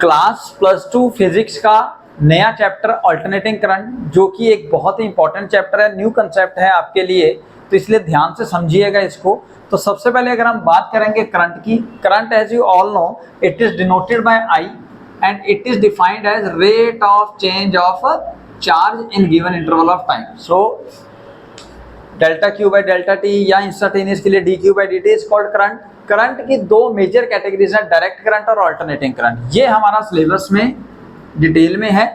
Class +2 physics का नया chapter alternating current, जो कि एक बहुत ही इंपॉर्टेंट चैप्टर है, न्यू कंसेप्ट है आपके लिए, तो इसलिए ध्यान से समझिएगा इसको। तो सबसे पहले अगर हम बात करेंगे करंट की, current as you all know it is denoted by I and it is defined as rate of change of a charge in given interval of time. So delta Q by delta T या instantaneous के लिए dQ by dt is called current. Current की दो major categories हैं, direct current और alternating current. ये हमारा syllabus में डिटेल में है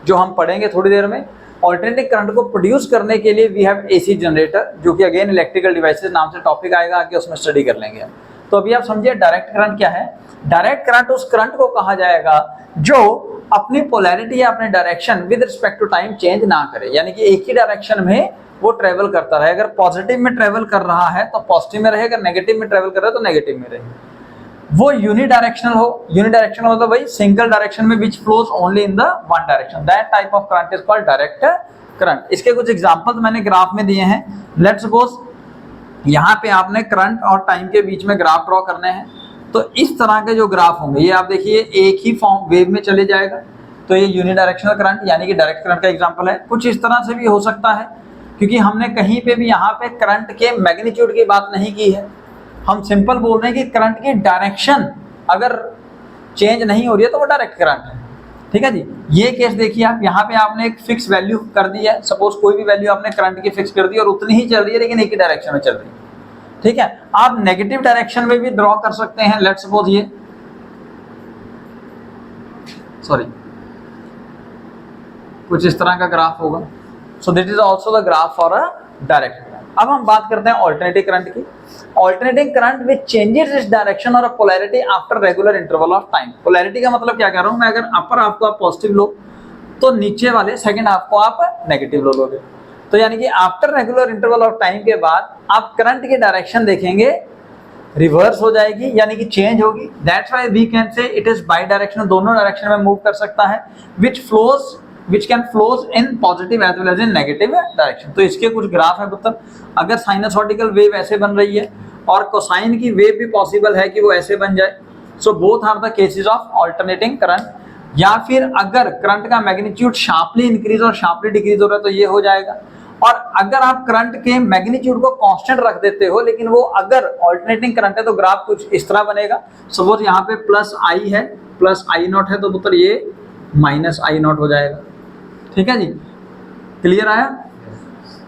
जो हम पढ़ेंगे थोड़ी देर में। अल्टरनेटिंग करंट को प्रोड्यूस करने के लिए वी हैव एसी जनरेटर, जो कि अगेन इलेक्ट्रिकल डिवाइसेस नाम से टॉपिक आएगा आगे, उसमें स्टडी कर लेंगे। तो अभी आप समझिए डायरेक्ट करंट क्या है। डायरेक्ट करंट उस करंट को कहा जाएगा जो अपनी पोलैरिटी या अपने direction with respect to time change ना करे, यानी कि एक ही डायरेक्शन में वो ट्रेवल करता रहे। अगर पॉजिटिव में ट्रेवल कर रहा है तो पॉजिटिव में रहे, अगर नेगेटिव में ट्रेवल कर रहा है तो नेगेटिव में रहे। वो यूनिडायरेक्शनल हो, यूनिडायरेक्शनल मतलब वही सिंगल डायरेक्शन में which flows only in the one direction, that type of current is called direct current. इसके कुछ एग्जांपल्स मैंने ग्राफ में दिए हैं। लेट्स सपोज यहाँ पे आपने करंट और टाइम के बीच में ग्राफ ड्रॉ करने हैं, तो इस तरह के जो ग्राफ होंगे ये आप देखिए एक ही फॉर्म वेव में चले जाएगा, तो ये यूनिडायरेक्शनल करंट यानी कि डायरेक्ट करंट का एग्जांपल है। कुछ इस तरह से भी हो सकता है, क्योंकि हमने कहीं पे भी यहाँ पे करंट के मैग्नीट्यूड की बात नहीं की है, हम सिंपल बोल रहे हैं कि करंट की डायरेक्शन अगर चेंज नहीं हो रही है तो वो डायरेक्ट करंट है। ठीक है जी। ये केस देखिए आप, यहाँ पे आपने एक फिक्स वैल्यू कर दी है, सपोज कोई भी वैल्यू आपने करंट की फिक्स कर दी और उतनी ही चल रही है लेकिन एक ही डायरेक्शन में चल रही है। ठीक है, आप नेगेटिव डायरेक्शन में भी ड्रॉ कर सकते हैं। लेट्स सपोज ये कुछ इस तरह का ग्राफ होगा। So this is also the graph for a direct current. अब हम बात करते हैं अल्टरनेटिंग करंट की। Alternating current which changes its direction और polarity after regular interval of time. Polarity का मतलब क्या कह रहा हूं मैं, अगर अपर हाफ को आप पॉजिटिव लो तो नीचे वाले सेकंड हाफ को आप नेगेटिव लो लोगे, तो यानी कि after regular interval of time के बाद आप करंट की डायरेक्शन देखेंगे रिवर्स हो जाएगी, यानी कि चेंज होगी। That's why we can say it is bidirectional, दोनों डायरेक्शन में मूव कर सकता है, which can flows in positive as well as in negative direction। तो इसके कुछ ग्राफ है पुत्र। अगर साइनसॉइडल वेव ऐसे बन रही है और कोसाइन की वेव भी पॉसिबल है कि वो ऐसे बन जाए, so both are the cases of alternating current. या फिर अगर करंट का मैग्नीट्यूड शार्पली इंक्रीज और शार्पली डिक्रीज हो रहा है तो ये हो जाएगा। और अगर आप करंट के मैग्नीट्यूड को कांस्टेंट रख देते हो लेकिन वो अगर अल्टरनेटिंग करंट है तो ग्राफ कुछ इस तरह बनेगा। सपोज यहाँ पे प्लस आई है, प्लस आई नॉट है, तो पुत्र ये माइनस आई नॉट हो जाएगा। ठीक है जी, क्लियर आया।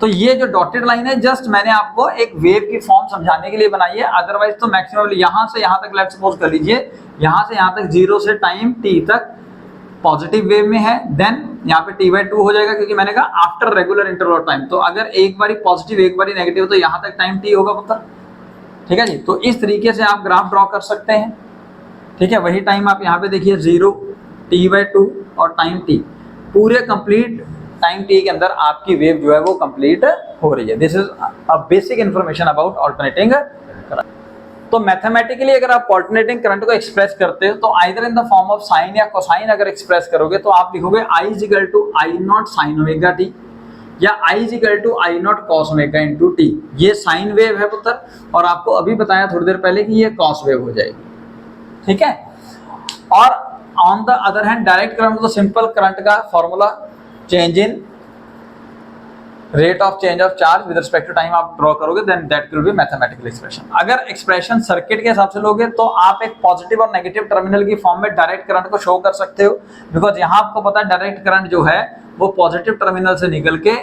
तो ये जो डॉटेड लाइन है जस्ट मैंने आपको एक वेव की फॉर्म समझाने के लिए बनाई है, अदरवाइज तो मैक्सिमम यहाँ से यहाँ तक लेट्स सपोज कर लीजिए, यहाँ से यहाँ तक 0 से टाइम t तक पॉजिटिव वेव में है, देन यहाँ पे t/2 हो जाएगा, क्योंकि मैंने कहा after regular interval of time. तो अगर एक बारी पॉजिटिव एक बारी नेगेटिव तो यहाँ तक टाइम t होगा पुत्र। ठीक है जी, तो इस तरीके से आप ग्राफ ड्रॉ कर सकते हैं। ठीक है, वही टाइम आप यहाँ पे देखिए 0, t/2 और टाइम t, पूरे कंप्लीट टाइम t के अंदर आपकी वेव जो है वो कंप्लीट हो रही है। This is a basic information about alternating current. तो मैथमेटिकली अगर आप अल्टरनेटिंग करंट को एक्सप्रेस करते हो तो either in the form of sine या कोसाइन अगर एक्सप्रेस करोगे तो आप लिखोगे I = I0 sin omega t या I = I0 cos omega into t। ये साइन वेव है पुत्र, और आपको अभी बताया थोड़ी देर पहले कि ये कॉस वेव हो जाएगी। ठीक है, और on the other hand direct current तो सिंपल करंट का formula change in rate of change of charge with respect to time आप ड्रॉ करोगे, then that will be mathematical expression. अगर एक्सप्रेशन सर्किट के हिसाब से लोगे तो आप एक पॉजिटिव और नेगेटिव टर्मिनल की फॉर्म में डायरेक्ट करंट को शो कर सकते हो, बिकॉज यहाँ आपको पता है डायरेक्ट करंट जो है वो पॉजिटिव टर्मिनल से निकल के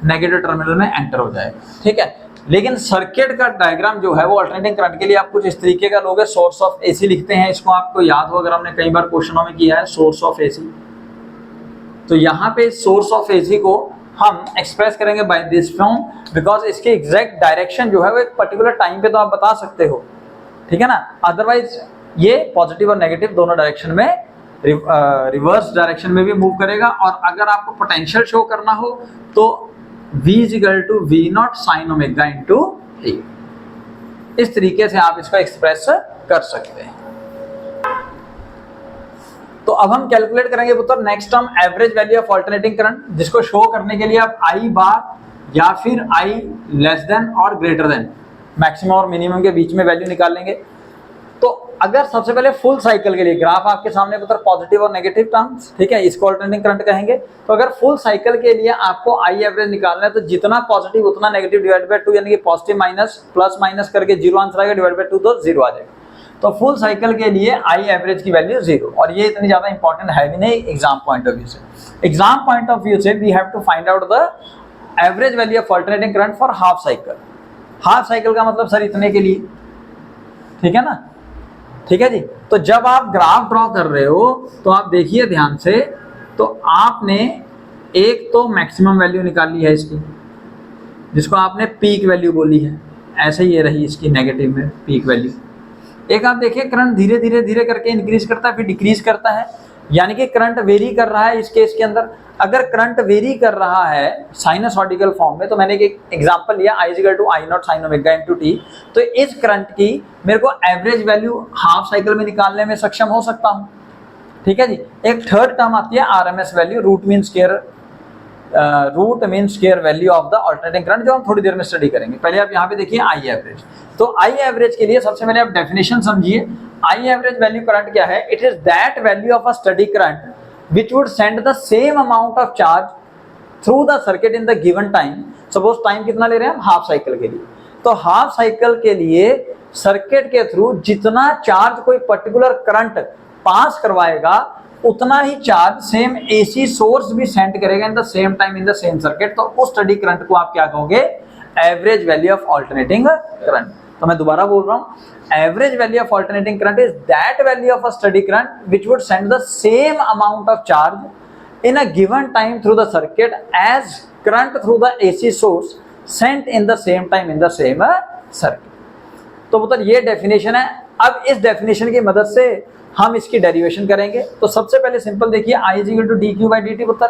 नेगेटिव टर्मिनल में एंटर हो जाएगा। ठीक है, लेकिन सर्किट का डायग्राम जो है वो अल्टरनेटिंग करंट के लिए आप कुछ इस तरीके का लोगे। सोर्स ऑफ एसी लिखते हैं, इसको आपको याद हो अगर हमने कई बार क्वेश्चनों में किया है सोर्स ऑफ एसी। तो यहाँ पे सोर्स ऑफ एसी को हम एक्सप्रेस करेंगे बाय दिस फॉर्म, बिकॉज इसके एग्जैक्ट डायरेक्शन जो है वो एक पर्टिकुलर टाइम पे तो आप बता सकते हो। ठीक है ना, अदरवाइज ये पॉजिटिव और नेगेटिव दोनों डायरेक्शन में रिवर्स डायरेक्शन में भी मूव करेगा। और अगर आपको पोटेंशियल शो करना हो तो V = V0 sin omega into t। इस तरीके से आप इसको एक्सप्रेस कर सकते हैं। तो अब हम कैलकुलेट करेंगे पुत्र next term average value of alternating current, जिसको शो करने के लिए आप I बार या फिर I लेस देन और ग्रेटर देन मैक्सिमम और मिनिमम के बीच में वैल्यू निकाल लेंगे। तो अगर सबसे पहले फुल साइकिल के लिए ग्राफ आपके सामने पुत्र पॉजिटिव और नेगेटिव टर्म्स, ठीक है, इसको अल्टरनेटिंग करंट कहेंगे। तो अगर फुल साइकिल के लिए आपको आई एवरेज निकालना है तो जितना पॉजिटिव उतना नेगेटिव डिवाइड बाय 2, यानी कि पॉजिटिव माइनस प्लस माइनस करके 0 आंसर आएगा, डिवाइड बाय 2 तो 0 आ जाएगा। तो फुल साइकिल के लिए आई एवरेज की वैल्यू 0, और ये इतनी ज्यादा इंपॉर्टेंट है भी नहीं एग्जाम पॉइंट ऑफ व्यू से। एग्जाम पॉइंट ऑफ व्यू से we have to find out the average value of alternating current for half cycle. Half cycle का मतलब सर इतने के लिए, ठीक है ना, ठीक है जी। तो जब आप ग्राफ ड्रॉ कर रहे हो तो आप देखिए ध्यान से, तो आपने एक तो मैक्सिमम वैल्यू निकाल ली है इसकी, जिसको आपने पीक वैल्यू बोली है, ऐसे ही ये रही इसकी नेगेटिव में पीक वैल्यू। एक आप देखिए करंट धीरे धीरे धीरे करके इंक्रीज करता है फिर डिक्रीज करता है, यानी कि करंट वेरी कर रहा है इस केस के अंदर। अगर करंट वेरी कर रहा है साइनसॉइडिकल फॉर्म में, तो मैंने एक एग्जांपल लिया I = I0 sin omega * t, तो इस करंट की मेरे को एवरेज वैल्यू हाफ साइकिल में निकालने में सक्षम हो सकता हूं, ठीक है जी। एक थर्ड टर्म आती है RMS value, root mean square value of the alternating current, जो हम थोड़ी देर में स्टडी करेंगे। पहले आप यहाँ पे देखिए आई एवरेज। तो आई एवरेज के लिए सबसे पहले आप डेफिनेशन समझिए। आई एवरेज वैल्यू करंट क्या है? It is that value of a study current which would send the same amount of charge through the circuit in the given time। Suppose time कितना ले रहे हैं हम? हाफ साइकिल के लिए। तो हाफ साइकिल के लिए सर्किट के थ्रू जितना चार्ज कोई पर्टिकुलर करंट पास करवाएगा उतना ही चार्ज सेम एसी सोर्स भी सेंड करेगा in the same time in the same circuit. तो उस स्टडी करंट को आप क्या कहोगे? Average value of alternating current. तो मैं दोबारा बोल रहा हूं, average value of alternating current is that value of a steady current which would send the same amount of charge in a given time through the circuit as current through the AC source sent in the same time in the same circuit। तो मतलब ये definition है। अब इस definition की मदद से हम इसकी डेरिवेशन करेंगे। तो सबसे पहले सिंपल देखिए, I = dq/dt पुत्र।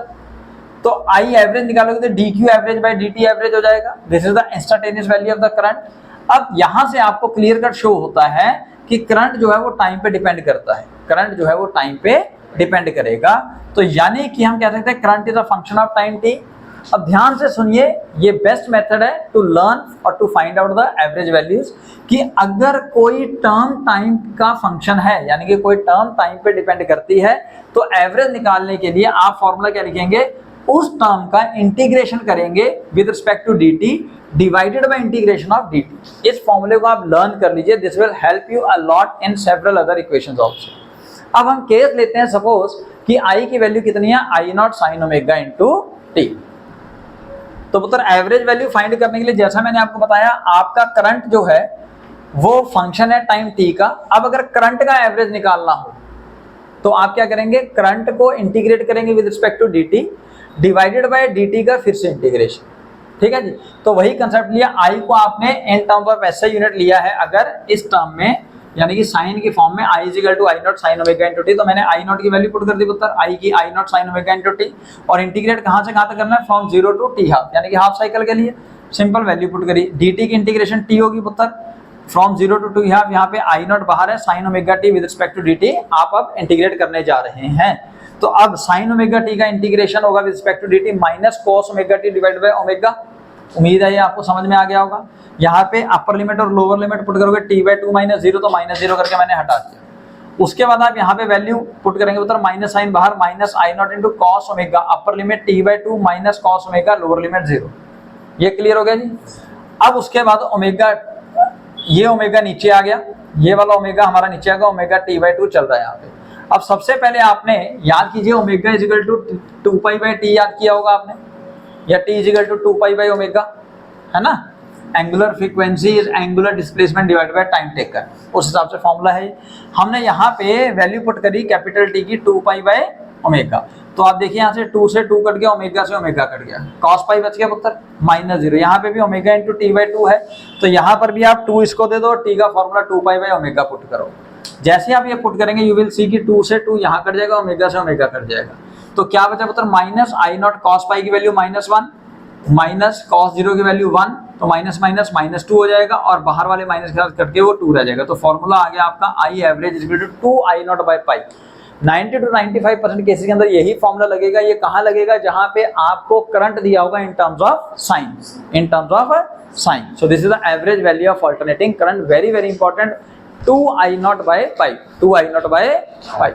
तो I एवरेज निकालोगे तो dq average by dt average हो जाएगा। This is the instantaneous value of the current. अब यहां से आपको क्लियर कट शो होता है कि करंट जो है वो टाइम पे डिपेंड करता है, करंट जो है वो टाइम पे डिपेंड करेगा। तो यानी कि हम कह सकते हैं current is a function of time t। अब ध्यान से सुनिए, ये बेस्ट मेथड है टू लर्न और to find out the average values, कि अगर कोई टर्म टाइम का फंक्शन है, यानी कि कोई टर्म टाइम पे डिपेंड करती है, तो एवरेज निकालने के लिए आप फॉर्मूला क्या लिखेंगे? उस टर्म का इंटीग्रेशन करेंगे with respect to dt divided by integration of dt। इस फॉर्मूले को आप लर्न कर लीजिए, this will help you a lot in several other equations also. अब हम केस लेते हैं, सपोज कि I की वैल्यू कितनी है? I0 sin omega * t। तो पुत्र एवरेज वैल्यू फाइंड करने के लिए जैसा मैंने आपको बताया, आपका करंट जो है वो फंक्शन है टाइम t का। अब अगर करंट का एवरेज निकालना हो तो आप क्या करेंगे? करंट को इंटीग्रेट करेंगे with respect to dt divided by dt का फिर से इंटीग्रेशन, ठीक है जी। तो वही कंसेप्ट लिया, I को आपने इन टर्म ऑफ ऐसा यूनिट लिया है अगर इस टर्म में, यानी कि साइन की फॉर्म में I = I0 sin omega * t। तो मैंने I0 की वैल्यू पुट कर दी पुत्र, I की I0 sin ओमेगा * t, और इंटीग्रेट कहां से कहां तक करना है? फ्रॉम 0 टू t हाफ, यानी कि हाफ साइकिल के लिए सिंपल वैल्यू पुट करी। dt की इंटीग्रेशन t होगी पुत्र, फ्रॉम 0 टू t हाफ। यहाँ पे I0 बाहर है, sin omega t with respect to dt आप अब इंटीग्रेट करने जा रहे हैं। तो अब sin ओमेगा t का इंटीग्रेशन होगा with respect to dt minus cos omega t divide by omega. उम्मीद है ये आपको समझ में आ गया होगा। यहाँ पे अपर लिमिट और लोअर लिमिट पुट करोगे t/2 - 0, तो -0 करके मैंने हटा दिया। उसके बाद आप यहाँ पे वैल्यू पुट करेंगे उधर, माइनस साइन बाहर, minus I0 * cos omega, upper limit t/2 minus cos omega, lower limit 0। ये क्लियर हो गया जी। अब उसके बाद ओमेगा, ये ओमेगा नीचे आ गया, ये वाला ओमेगा हमारा नीचे आ गया, ओमेगा t/2 चल रहा है यहाँ पे। अब सबसे पहले आपने याद कीजिए, ओमेगा = 2π/t याद किया होगा आपने, या t = 2π/ओमेगा, है ना। Angular frequency is angular displacement divided by time taken, उस हिसाब से फॉर्मूला है। हमने यहाँ पे वैल्यू पुट करी कैपिटल T की 2π/ओमेगा। तो आप देखिए यहाँ से 2 से 2 कट गया, ओमेगा से ओमेगा कट गया, cos पाई बच गया पुत्र -0। यहाँ पे भी ओमेगा * t/2 है, तो यहाँ पर भी आप 2 इसको दे दो, t का फॉर्मूला 2π/ओमेगा पुट करो। जैसे आप ये पुट करेंगे यू विल सी कि 2 से 2 यहाँ कट जाएगा, ओमेगा से ओमेगा कट जाएगा। तो क्या बचा पुत्र? -I0 cos पाई की वैल्यू -1 माइनस cos 0 की वैल्यू 1, तो माइनस माइनस -2 हो जाएगा, और बाहर वाले माइनस के साथ कट के वो 2 रह जाएगा। तो फॉर्मूला आ गया आपका I average = 2I0/π। 90 to 95% cases के अंदर यही फॉर्मूला लगेगा। ये कहाँ लगेगा? जहां पे आपको करंट दिया होगा in terms of sine, in terms of sine. So this is the average value of alternating current, very very important. 2I0/पाई, 2I0/पाई।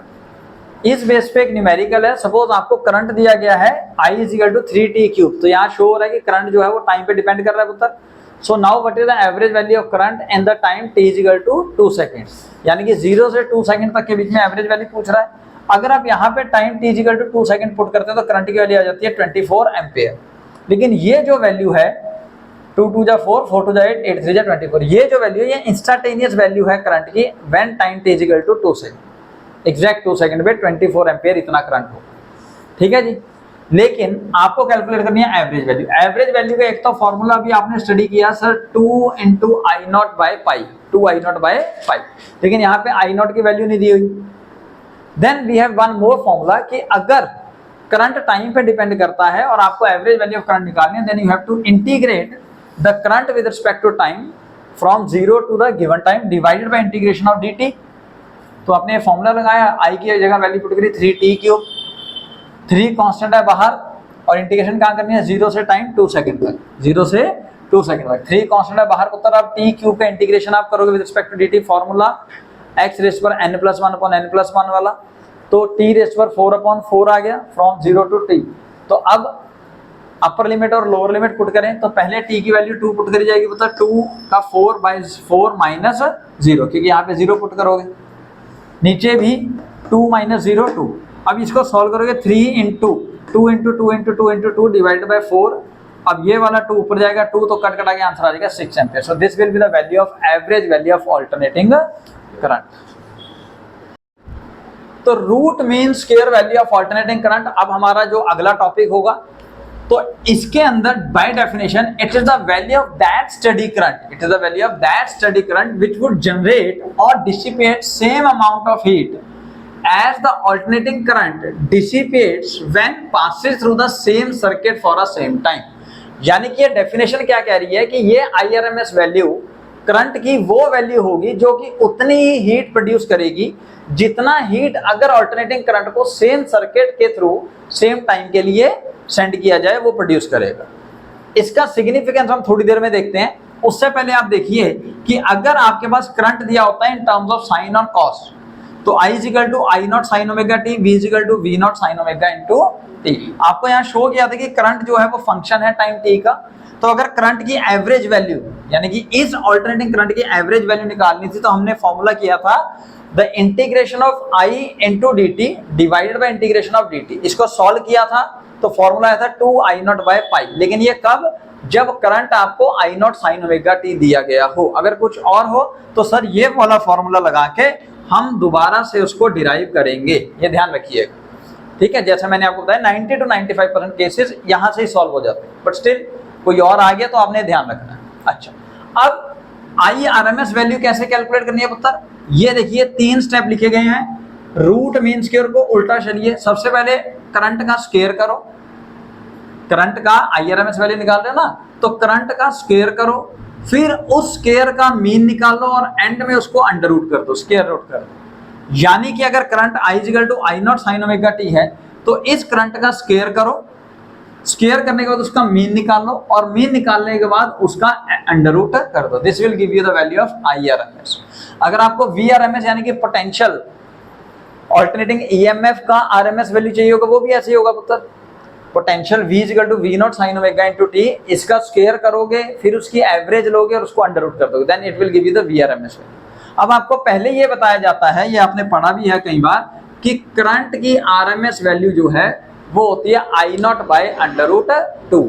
इस बेस पे एक न्यूमेरिकल है। सपोज आपको करंट दिया गया है I = 3t³, तो यहाँ शो हो रहा है कि करंट जो है वो टाइम पे डिपेंड कर रहा है पुत्र। So now what is the average value of current in the time t = 2 second, यानी कि 0 से 2 सेकंड तक के बीच में एवरेज वैल्यू पूछ रहा है। अगर आप यहाँ पे टाइम t = 2 सेकंड पुट करते हैं तो करंट की वैल्यू आ जाती है 24 एम्पियर। लेकिन ये जो वैल्यू है 2 × 2 = 4, 4 × 2 = 8, 8 × 3 = 24, ये जो वैल्यू है ये इंस्टेंटेनियस वैल्यू है करंट की when time t = 2 second. Exact 2 second में 24 एम्पियर इतना करंट हो, ठीक है जी। लेकिन आपको कैलकुलेट करनी है एवरेज वैल्यू। एवरेज वैल्यू का एक तो फॉर्मूला भी आपने स्टडी किया सर 2 × I0/पाई, 2I0/पाई, लेकिन यहाँ पे I0 की वैल्यू नहीं दी हुई। Then we have one more formula कि अगर करंट टाइम पे डिपेंड करता है और आपको एवरेज वैल्यू ऑफ करंट निकालनी है, then you have to integrate the current with respect to time from 0 to the given time divided by integration of dt। तो आपने फॉर्मूला लगाया, I की जगह वैल्यू पुट करी 3t³, 3 कांस्टेंट है बाहर और इंटीग्रेशन कहाँ करनी है 0 से टाइम 2 सेकंड तक, 0 से 2 सेकंड तक। 3 कांस्टेंट है बाहर पुत्र, आप t³ का इंटीग्रेशन आप करोगे with respect to dt, formula x⁻n+1/n+1 वाला, तो t⁴/4 आ गया फ्रॉम 0 टू t। तो अब अपर लिमिट और लोअर लिमिट पुट करें तो पहले t की वैल्यू 2 पुट करी जाएगी पुत्र, 2 का 4/4 - 0, क्योंकि यहाँ पे 0 पुट करोगे, नीचे भी 2 - 0 2। अब इसको सॉल्व करोगे 3 × 2 × 2 × 2 × 2 डिवाइडेड बाय 4। अब ये वाला 2 ऊपर जाएगा, 2 तो कट कटा के आंसर आ जाएगा 6 ampere. So this will be the value of average value of alternating current. तो root mean square value of alternating current अब हमारा जो अगला टॉपिक होगा। तो इसके अंदर by definition it is the value of that steady current, it is the value of that steady current which would generate और dissipate same amount of heat as the alternating current dissipates when passes through the same circuit for a same time। यानी कि ये definition क्या कह रही है कि ये IRMS वैल्यू करंट की वो वैल्यू होगी जो कि उतनी ही हीट प्रोड्यूस करेगी जितना हीट अगर अल्टरनेटिंग करंट को सेम सर्किट के थ्रू सेम टाइम के लिए सेंड किया जाए वो प्रोड्यूस करेगा। इसका सिग्निफिकेंस हम थोड़ी देर में देखते हैं। उससे पहले आप देखिए कि अगर आपके पास करंट दिया होता है इन टर्म्स ऑफ साइन और कॉस, तो I = I0 sin ωt, V = V0 sin ω/t। आपको यहाँ शो किया था कि करंट जो है वो फंक्शन है टाइम t का। तो अगर करंट की एवरेज वैल्यू यानी कि इस अल्टरनेटिंग करंट की एवरेज वैल्यू निकालनी थी तो हमने फॉर्मूला किया था the integration of I × dt divided by integration of dt। इसको सॉल्व किया था तो फॉर्मूला आया था 2I0/पाई। लेकिन ये कब, जब करंट आपको I0 sin ωt दिया गया हो। अगर कुछ और हो तो सर ये वाला फॉर्मूला लगा के हम दोबारा से उसको डिराइव करेंगे, ये ध्यान रखिएगा, ठीक है। जैसे मैंने आपको बताया 90 to 95% केसेस यहाँ से ही सॉल्व हो जाते हैं, बट स्टिल कोई और आ गया तो आपने ध्यान रखना है। अच्छा, अब IRMS वैल्यू कैसे कैलकुलेट करनी है पुत्र, ये देखिए 3 स्टेप लिखे गए हैं। रूट मीन स्क्वायर को उल्टा चलिए, सबसे पहले करंट का स्क्वायर करो, करंट का IRMS वैल्यू निकाल रहे हो ना, तो करंट का स्क्वायर करो, फिर उस स्क्वायर का मीन निकाल लो और एंड में उसको अंडर रूट कर दो, स्क्वायर रूट कर दो। यानी कि अगर current I = I0 sin ωt है तो इस करंट का स्क्वायर करो, स्क्वायर करने के बाद उसका मीन निकाल लो और मीन निकालने के बाद उसका अंडर रूट कर दो। This will give you the value of IRMS। अगर आपको VRMS यानी कि पोटेंशियल अल्टरनेटिंग EMF का RMS वैल्यू चाहिए होगा, वो भी ऐसे ही होगा पुत्र। Potential V = V0 sin ω/t, इसका स्क्वायर करोगे, फिर उसकी एवरेज लोगे और उसको अंडर रूट कर दोगे, then it will give you the VRMS value. अब आपको पहले ये बताया जाता है, ये आपने पढ़ा भी है कई बार, कि करंट की RMS वैल्यू जो है वो होती है I0/√2।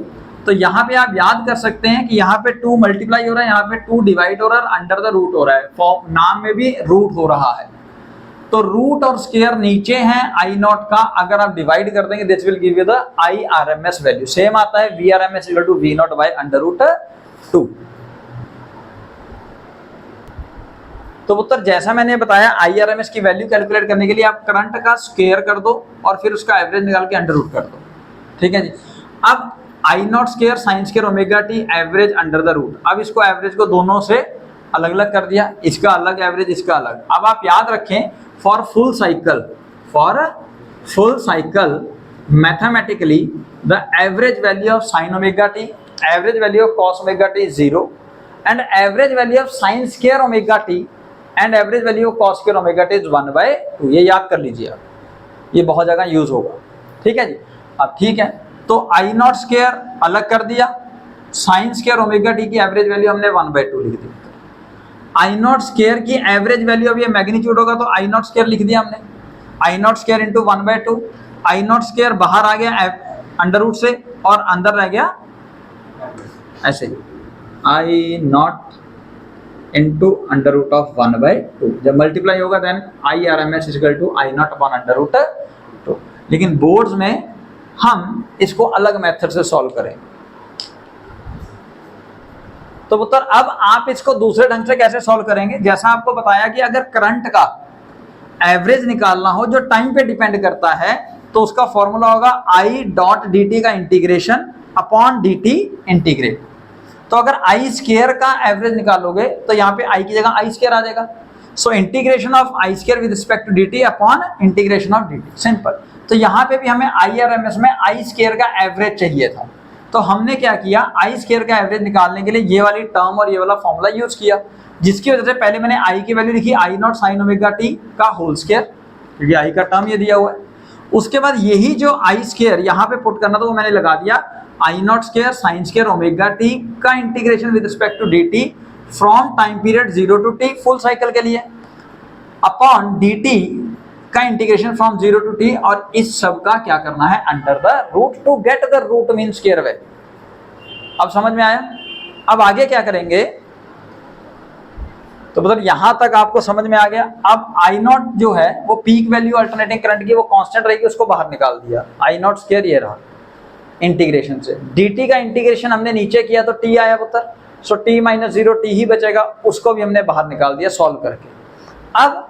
तो यहाँ पे आप याद कर सकते हैं कि यहाँ पे 2 मल्टीप्लाई हो रहा है, यहाँ पे 2 डिवाइड हो रहा है और अंडर द रूट हो रहा है, नाम में भी रूट हो रहा है। तो रूट और स्क्वायर नीचे हैं I0 का, अगर आप डिवाइड कर देंगे this will give you the IRMS value. Same आता है VRMS = V0/√2। तो पुत्र जैसा मैंने बताया IRMS की वैल्यू कैलकुलेट करने के लिए आप करंट का स्क्वायर कर दो और फिर उसका एवरेज निकाल के अंडर रूट कर दो, ठीक है जी। अब I0² sin² ωt average under the root. अब इसको एवरेज को दोनों से अलग अलग कर दिया, इसका अलग एवरेज, इसका अलग। अब आप याद रखें for full cycle mathematically the average value of sin ωt, average value of cos ωt is 0 and average value of sin² ωt and average value of cos square omega T is 1/2। ये याद कर लीजिए आप, ये बहुत जगह use होगा, ठीक है जी। अब ठीक है, तो आई नॉट स्क्वायर अलग कर दिया, साइन स्क्वायर ओमेगा टी की एवरेज वैल्यू हमने 1/2 लिख दी। आई नॉट स्क्वायर की एवरेज वैल्यू, अब ये मैग्नीट्यूड होगा तो आई नॉट स्क्वायर लिख दिया हमने, I naught square into 1/2। I naught square बाहर आ गया अंडर रूट से और अंदर रह गया ऐसे ही, I naught into under root of 1/2। जब मल्टीप्लाई होगा then I R M S equal to I not upon under root 2। लेकिन बोर्ड्स में हम इसको अलग मेथड से सॉल्व करें। तो पुत्र अब आप इसको दूसरे ढंग से कैसे सॉल्व करेंगे, जैसा आपको बताया कि अगर करंट का एवरेज निकालना हो जो टाइम पे डिपेंड करता है तो उसका फॉर्मूला होगा आई डॉट डी टी का integration upon D T integrate. तो अगर आई स्क्वायर का एवरेज निकालोगे तो यहाँ पे आई की जगह आई स्क्वायर आ जाएगा। So integration of I square with respect to D T upon integration of D T, simple. तो यहाँ पे भी हमें आई आर एम एस में आई स्क्वायर का एवरेज चाहिए था, तो हमने क्या किया, आई स्क्वायर का एवरेज निकालने के लिए ये वाली टर्म और ये वाला फॉर्मूला यूज किया, जिसकी वजह से पहले मैंने आई की वैल्यू लिखी आई नॉट साइन ओमेगा टी का होल स्क्वायर, क्योंकि आई का टर्म ये दिया हुआ है। उसके बाद यही जो आई स्क्वायर यहाँ पे पुट करना था वो मैंने लगा दिया I naught square sine square omega T का integration with respect to D T from time period 0 to t full cycle के लिए अपॉन डी टी का इंटीग्रेशन फ्रॉम 0 to t, और इस सब का क्या करना है under the root to get the root mean square value. अब समझ में आया? अब आगे क्या करेंगे, तो मतलब यहां तक आपको समझ में आ गया। अब आई नॉट जो है वो पीक वैल्यू अल्टरनेटिंग करंट की वो कांस्टेंट रहेगी, उसको बाहर निकाल दिया, आई नॉट स्क्वायर ये रहा इंटीग्रेशन से। dt का इंटीग्रेशन हमने नीचे किया तो t आया पुत्र, सो t माइनस 0 t ही बचेगा, उसको भी हमने बाहर निकाल दिया सॉल्व करके। अब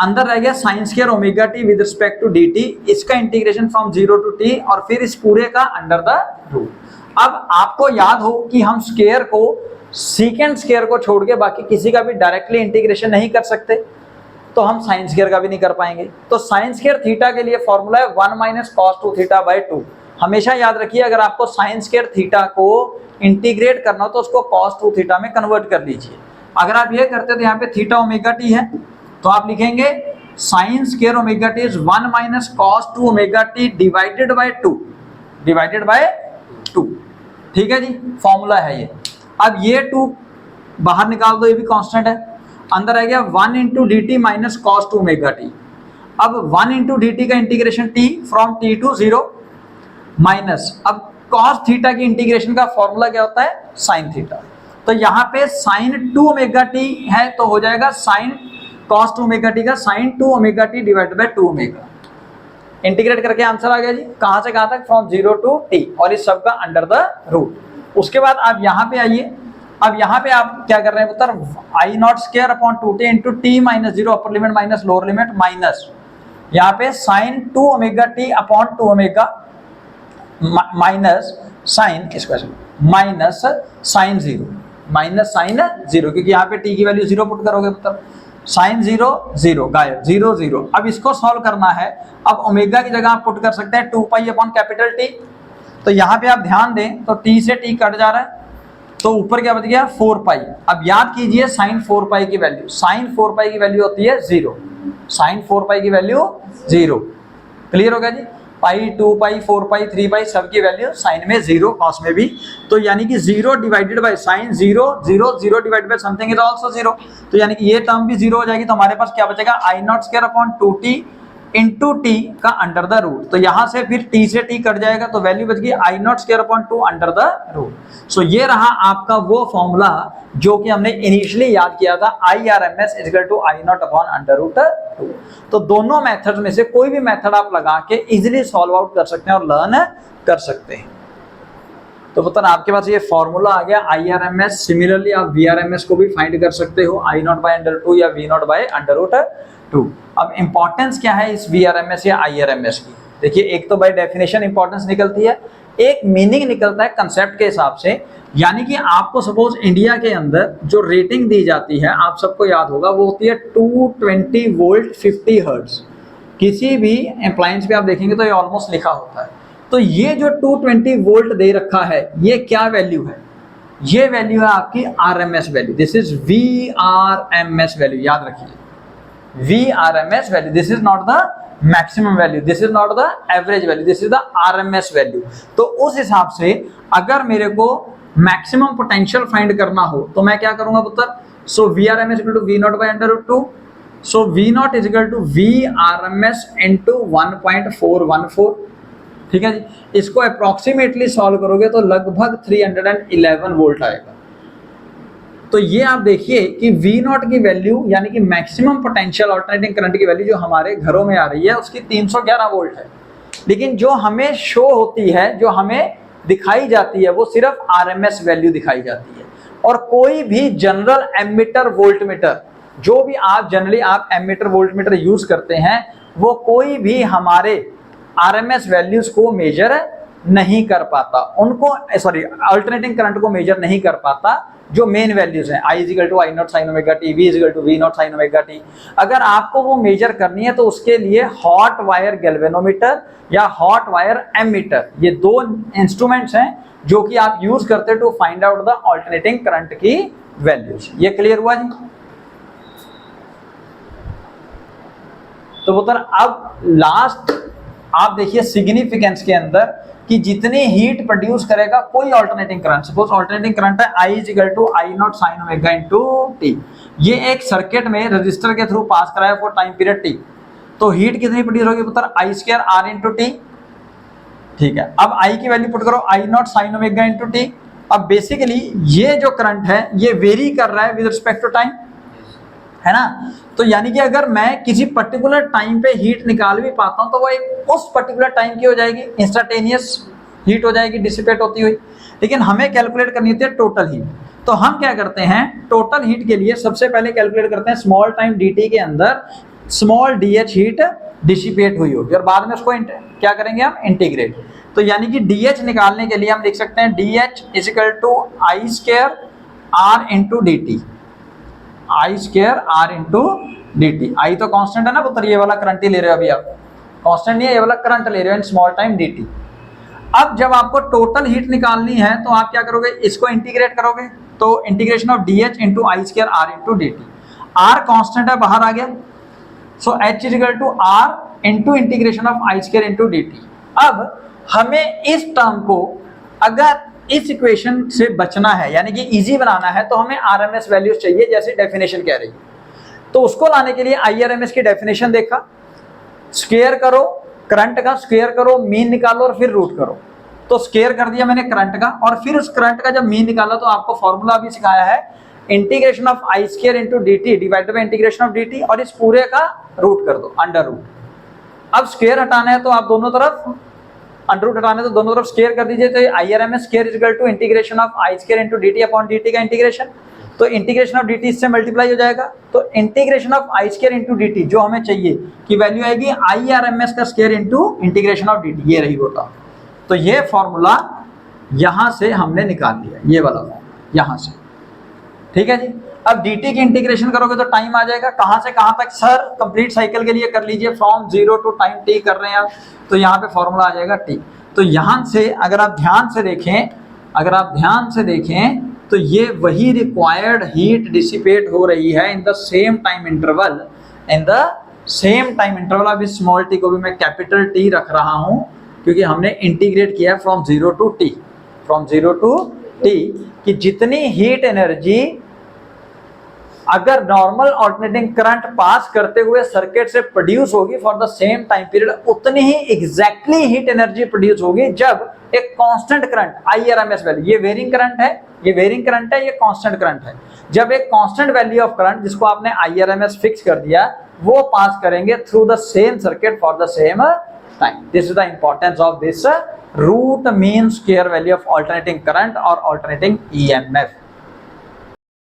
अंदर रह गया sine square omega T with respect to dt, इसका इंटीग्रेशन फ्रॉम 0 to t और फिर इस पूरे का अंडर द रूट। अब आपको याद हो कि हम स्क्वायर को सीकेंड स्क्वायर को छोड़ के बाकी किसी का भी डायरेक्टली इंटीग्रेशन नहीं कर सकते, तो हम साइन स्क्वायर का भी नहीं कर पाएंगे। तो साइन स्क्वायर थीटा के लिए फॉर्मूला है 1 माइनस कॉस 2 थीटा बाय 2। हमेशा याद रखिए अगर आपको साइन स्क्वायर थीटा को इंटीग्रेट करना हो तो उसको कॉस 2 थीटा में कन्वर्ट कर लीजिए। अगर आप ये करते तो यहाँ पे थीटा ओमेगा टी है, तो आप लिखेंगे sign square omega T is 1 minus cos 2 omega T divided by 2। ठीक है जी, फॉर्मूला है ये। अब ये 2 बाहर निकाल दो, ये भी कांस्टेंट है, अंदर आ गया 1 into D T minus cos 2 omega T. अब 1 इंटू डी टी का इंटीग्रेशन t फ्रॉम t टू 0 माइनस, अब कॉस थीटा की इंटीग्रेशन का फॉर्मूला क्या होता है साइन थीटा। तो यहाँ पे साइन 2 ओमेगा टी है तो हो जाएगा साइन कॉस 2 ओमेगा टी का sine 2 omega T divided by 2 omega. Integrate करके आंसर आ गया जी, कहां से कहां तक, फ्रॉम 0 to t, और इस सब का अंडर द रूट। उसके बाद आप यहाँ पे आइए, अब यहाँ पे आप क्या कर रहे हैं पुत्र, I naught square upon 2t into T minus 0 upper limit minus lower limit minus यहाँ पे sine 2 omega T upon 2 omega minus sine minus sine 0 क्योंकि यहाँ पे t की वैल्यू 0 पुट करोगे पुत्र, साइन 0 0 गायब 0 0। अब इसको सॉल्व करना है, अब ओमेगा की जगह आप पुट कर सकते हैं 2 पाई अपॉन कैपिटल टी। तो यहाँ पे आप ध्यान दें तो t से t कट जा रहा है, तो ऊपर क्या बच गया 4 पाई। अब याद कीजिए साइन 4 पाई की वैल्यू, साइन 4 पाई की वैल्यू होती है 0, साइन 4 पाई की वैल्यू 0। क्लियर हो गया जी, पाई 2 पाई 4 पाई 3 पाई सबकी वैल्यू साइन में 0, कॉस में भी। तो यानी कि 0 divided by sine 0 0 0 divided by something is also 0, तो यानी कि ये टर्म भी 0 हो जाएगी। तो हमारे पास क्या बचेगा I naught square upon 2t into T का अंडर द रूट। तो यहां से फिर t से t कट जाएगा तो वैल्यू बच गई I naught square upon 2 under the root. So ये रहा आपका वो फॉर्मूला जो कि हमने इनिशियली याद किया था, I R M S equal to I not upon under root 2। तो दोनों मेथड में से कोई भी मेथड आप लगा के इजिली सॉल्व आउट कर सकते हैं और लर्न कर सकते हैं। तो पुत्र आपके पास ये फॉर्मूला आ गया I R M S. Similarly आप वी आर एम एस को भी फाइंड कर सकते हो, आई नॉट बाय अंडर 2 या V not by under root 2। अब इंपॉर्टेंस क्या है इस वी आर एम एस या आई आर एम एस की, देखिए एक तो बाय डेफिनेशन इंपॉर्टेंस निकलती है, एक मीनिंग निकलता है कंसेप्ट के हिसाब से। यानी कि आपको सपोज इंडिया के अंदर जो रेटिंग दी जाती है, आप सबको याद होगा, वो होती है 220 वोल्ट 50 हर्ट्ज। किसी भी अप्लायंस पे आप देखेंगे तो ये ऑलमोस्ट लिखा होता है। तो ये जो 220 वोल्ट दे रखा है, ये क्या वैल्यू है, ये वैल्यू है आपकी RMS value, this is VRMS value, याद रखिए VRMS value, this is not the maximum value, this is not the average value, this is the RMS value. तो उस हिसाब से अगर मेरे को मैक्सिमम पोटेंशियल फाइंड करना हो तो मैं क्या करूंगा पुत्र, so VRMS equal to V not by √2, so V naught is equal to VRMS into 1.414, ठीक है जी। इसको अप्रोक्सीमेटली सॉल्व करोगे तो लगभग 311 वोल्ट आएगा। तो ये आप देखिए कि वी नॉट की वैल्यू यानी कि मैक्सिमम पोटेंशियल अल्टरनेटिंग करंट की वैल्यू जो हमारे घरों में आ रही है उसकी 311 वोल्ट है, लेकिन जो हमें शो होती है, जो हमें दिखाई जाती है, वो सिर्फ आरएमएस वैल्यू दिखाई जाती है। और कोई भी जनरल एमीटर वोल्ट मीटर, जो भी आप जनरली आप एमीटर वोल्ट मीटर यूज करते हैं, वो कोई भी हमारे आरएमएस वैल्यूज को मेजर नहीं कर पाता, उनको सॉरी अल्टरनेटिंग करंट को मेजर नहीं कर पाता जो मेन वैल्यूज हैं, I is equal to I not sine omega T, V is equal to V not sine omega T. अगर आपको वो मेजर करनी है तो उसके लिए हॉट वायर गैल्वेनोमीटर या हॉट वायर एमीटर, ये दो इंस्ट्रूमेंट्स हैं जो कि आप यूज करते हैं to find out the alternating current की वैल्यूज। ये क्लियर हुआ जी? तो पुत्र अब लास्ट आप देखिए सिग्निफिकेंस के अंदर कि जितनी हीट प्रोड्यूस करेगा कोई alternating current, suppose alternating current है I is equal to I not sine omega into T, ये एक सर्किट में रजिस्टर के थ्रू पास कराया फॉर टाइम पीरियड टी, तो हीट कितनी प्रोड्यूस होगी पुत्र, I square R into T, ठीक है। अब I की वैल्यू पुट करो I not sine omega into T. अब बेसिकली ये जो करंट है ये वेरी कर रहा है विद रिस्पेक्ट टू टाइम, है ना। तो यानी कि अगर मैं किसी पर्टिकुलर टाइम पे हीट निकाल भी पाता हूं तो वो एक उस पर्टिकुलर टाइम की हो जाएगी, इंस्टेंटेनियस हीट हो जाएगी डिसिपेट होती हुई। लेकिन हमें कैलकुलेट करनी होती है टोटल हीट। तो हम क्या करते हैं, टोटल हीट के लिए सबसे पहले कैलकुलेट करते हैं स्मॉल टाइम dt के अंदर स्मॉल dh हीट डिसिपेट हुई होगी और बाद में उसको क्या करेंगे हम, इंटीग्रेट। तो यानी कि dh निकालने के लिए हम लिख सकते हैं dh is equal to I square R into D T, I square R into D T. I तो कांस्टेंट है ना पुत्र, ये वाला करंट ही ले रहे हो अभी आप, कांस्टेंट नहीं है, ये वाला करंट ले रहे हो इन स्मॉल टाइम dt। अब जब आपको टोटल हीट निकालनी है तो आप क्या करोगे, इसको इंटीग्रेट करोगे, तो integration of dh into I square R into D T. R constant है, बाहर आ गया, so h is equal to R into integration of I square into D T. अब हमें इस टर्म को अगर इस इक्वेशन से बचना है यानी कि इजी बनाना है तो हमें आरएमएस वैल्यूज चाहिए जैसे डेफिनेशन कह रही है। तो उसको लाने के लिए आईआरएमएस की डेफिनेशन देखा, स्क्वायर करो करंट का, स्क्वायर करो मीन निकालो और फिर रूट करो। तो स्क्वायर कर दिया मैंने करंट का और फिर उस करंट का जब मीन निकाला तो आपको फॉर्मूला भी सिखाया है, integration of I square into D T divided by integration of D T, और इस पूरे का रूट कर दो, अंडर रूट। अब स्क्वायर हटाना है तो आप दोनों तरफ अंडर रूट हटाने तो दोनों तरफ स्क्वायर कर दीजिए, तो IRMS square is equal to integration of I square into D T upon D T का इंटीग्रेशन, तो इंटीग्रेशन ऑफ डी टी इससे मल्टीप्लाई हो जाएगा। तो integration of I square into D T जो हमें चाहिए कि वैल्यू आएगी आईआरएमएस का square into integration of D T, ये रही होता। तो ये फॉर्मूला यहां से हमने निकाल लिया, ये वाला फॉर्मूला यहां से, ठीक है जी। अब dt की इंटीग्रेशन करोगे तो टाइम आ जाएगा, कहां से कहां तक सर, कंप्लीट साइकिल के लिए कर लीजिए, फ्रॉम 0 टू टाइम t कर रहे हैं आप, तो यहाँ पे फॉर्मूला आ जाएगा t। तो यहाँ से अगर आप ध्यान से देखें, तो ये वही रिक्वायर्ड हीट डिसिपेट हो रही है in the same time interval, अब इस स्मॉल t को भी मैं कैपिटल T रख रहा हूं क्योंकि हमने इंटीग्रेट किया फ्रॉम 0 टू t, कि जितनी हीट एनर्जी अगर नॉर्मल अल्टरनेटिंग करंट पास करते हुए सर्किट से प्रोड्यूस होगी for the same time period, उतनी ही एग्जैक्टली हीट एनर्जी प्रोड्यूस होगी जब एक कांस्टेंट करंट आईआरएमएस वैल्यू, ये वेरिंग करंट है, ये कांस्टेंट करंट है, जब एक कांस्टेंट वैल्यू ऑफ करंट जिसको आपने आईआरएमएस फिक्स कर दिया वो पास करेंगे through the same circuit for the same time. This is the importance of this root mean square value of alternating current और अल्टरनेटिंग ईएमएफ।